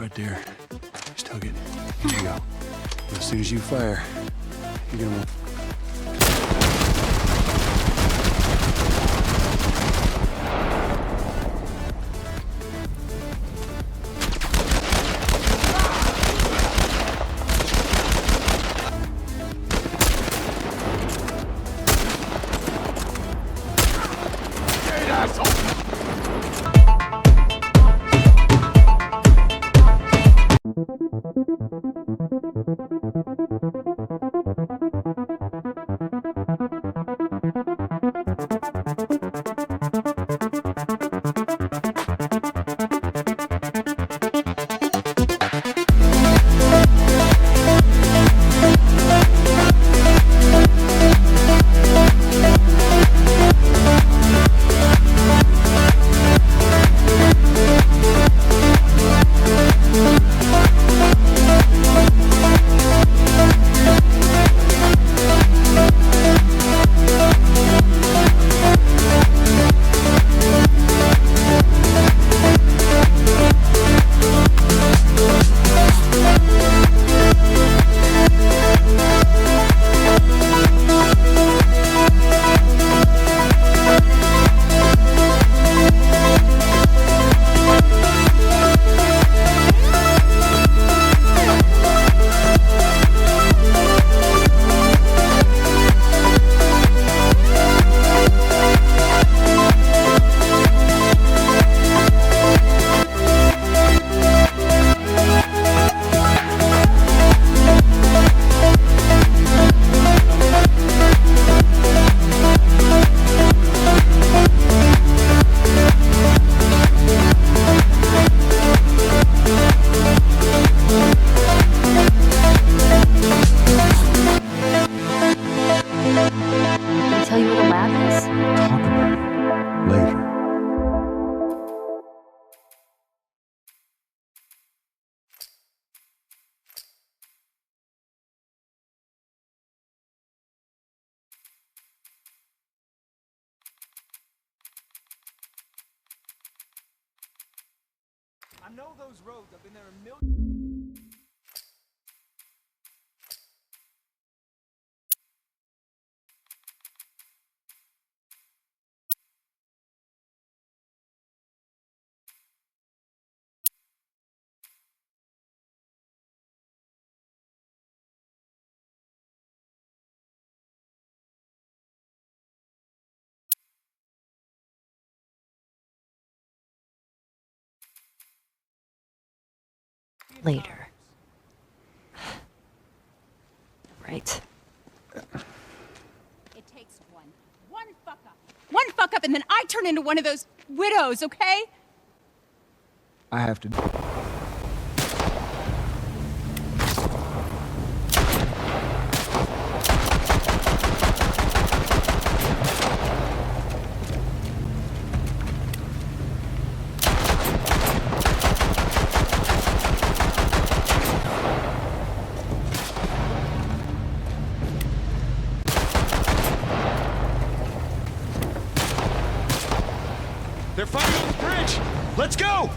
right there. Just hug it. There you go. And as soon as you fire, you're gonna... I know those roads. I've been there a million... Later. Right. It takes one fuck up. One fuck up and then I turn into one of those widows, okay? I have to... They're fighting on the bridge! Let's go!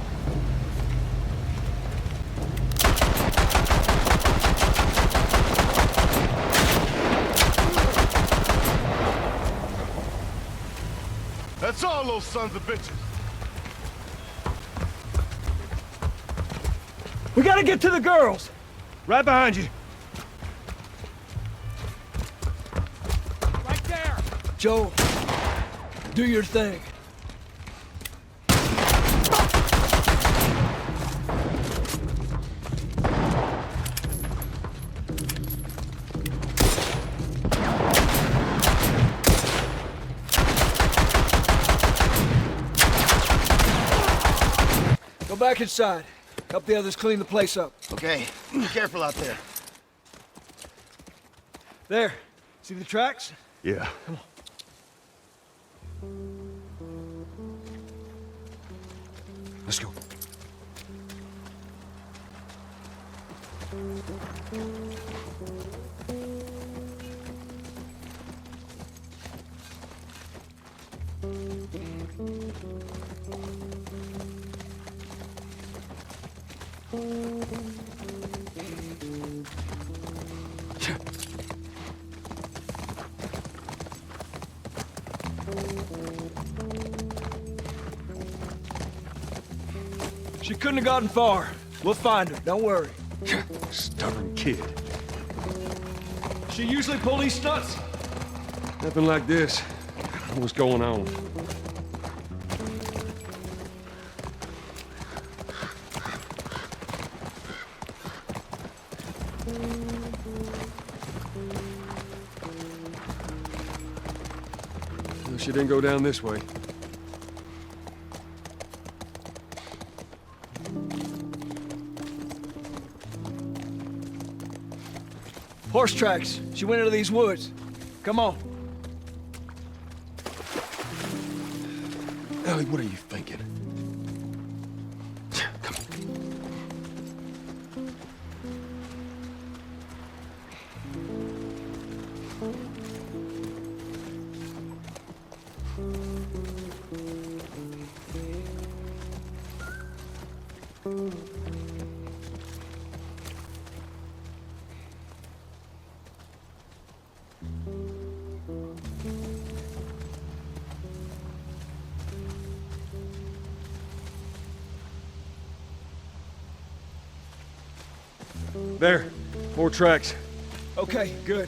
That's all, those sons of bitches. We gotta get to the girls! Right behind you. Right there! Joe, do your thing. Go back inside. Help the others clean the place up. Okay, be careful out there. There. See the tracks? Yeah. Come on. Let's go. She couldn't have gotten far. We'll find her, don't worry. Stubborn kid. She usually pull these stunts. Nothing like this. What's going on? Well, she didn't go down this way. Horse tracks. She went into these woods. Come on. Ellie, what are you thinking? Come on. There. More tracks. Okay, good.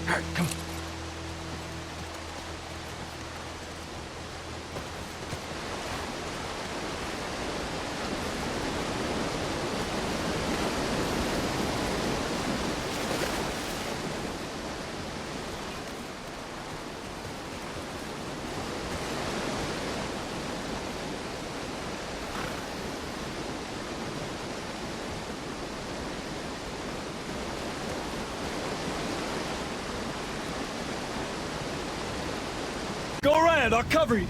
All right, come on. Go around, I'll cover you.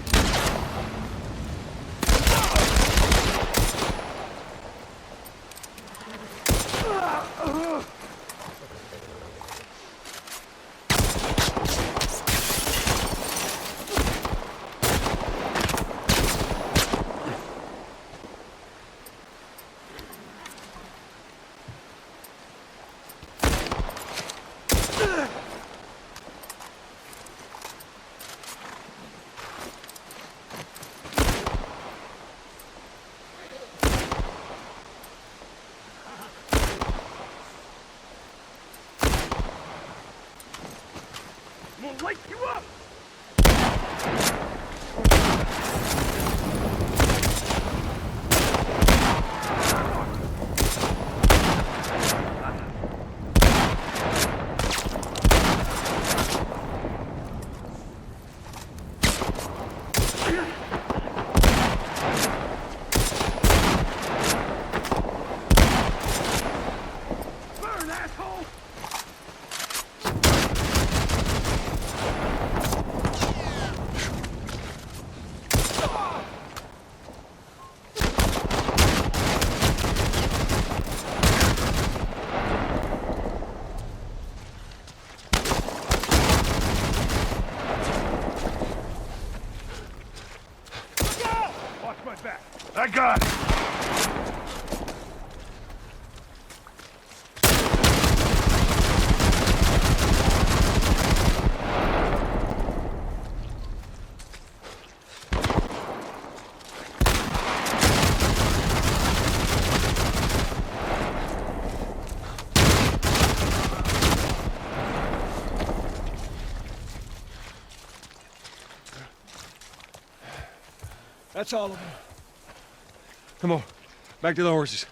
I'm gonna light you up! Burn, asshole! Watch my back. I got it. That's all of them. Come on. Back to the horses.